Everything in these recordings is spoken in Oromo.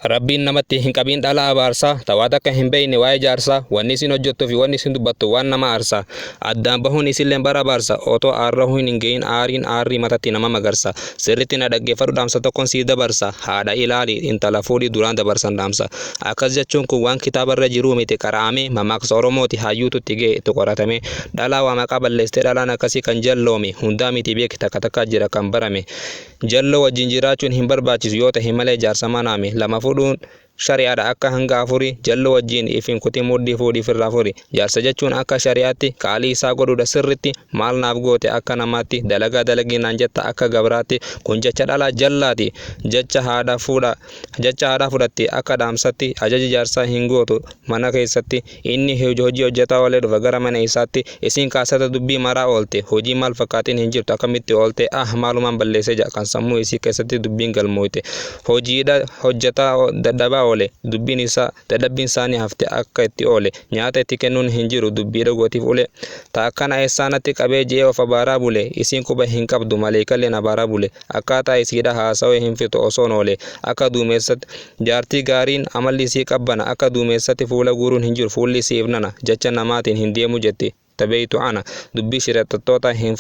Rabbiin namatti hin qabiin dhala abaarsaa tawaata akka hin beeyne waa'ee jaarsaa wanni isin hojjettuu fi wanni isin dubbattu waan nama aarsaa addaan bahuun isillee bara abaarsa otoo aarrahuu hin gahin aarrii matatti nama magarsa sirritti na dhaggeeffadhu dhaamsa tokkoon sii dabarsa haadha ilaali intala fuudhii duraan dabarsan dhaamsa akkas jechuun kun waan kitaabarra jiruu miti qara'amee mammaaksa Oromooti hayyuututti ga'e itti qoratame dhalaa waa maqaa balleessitee dhalaan akkasii kan jalloome hundaa miti beeki takka takka jira kan barame jalloo wajjin jiraachuun hin barbaachisu yoo ta'e malee jaarsa manaame lama fuudhuun shari'aadha akka hanga afurii jalloo wajjin ifin kutii mudhii fuudhii firraa furii jaarsa jechuun akka shari'aatti qaalii isaa godhuudha sirritti maal naaf goote akka namaatti dalagaa dalaginaan jetta akka gabraatti kun jecha dhalaa jallaati jecha haadha fudhatti akka dhaamsatti ajaji jaarsaa hin gootu mana keessatti inni hojii hojjetaa oolee dhufa gara mana isaatti isin kaasata dubbii maraa oolte hojii maal fakkaatiin hin jirtu akkamitti oolte maalumaan balleessee kan sammuu isii keessatti dubbiin galmooyte hojiidha hojjetaa dadhabaa oole dubbiin isaa dadhabbiin isaanii hafte akka itti oole nyaata itti kennuun hin jiru dubbii dhugootiif ule taakkana eessaanatti qabee ji'ee of abaaraa bule isiin quba hin qabdu maleekalleen abaaraa bule akkaataa isiidha haasawee hin fixu osoon oole akka duumessatti jaartii gaariin amalli isii qabbana akka duumessatti fuula guuruun hin jiru fuulli isii ifnana jecha namaatiin hin deemu jetti tabeeytu ana dubbii shirxattoota hin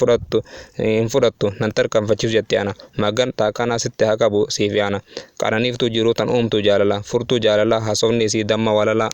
fudhattu nan tarkaanfachiisu jetti ana magan taakkana sitti haa qabu siif yaana qaraniiftu jiru tan uumtu jaalala furtuu jaalala haasofni isii damma walala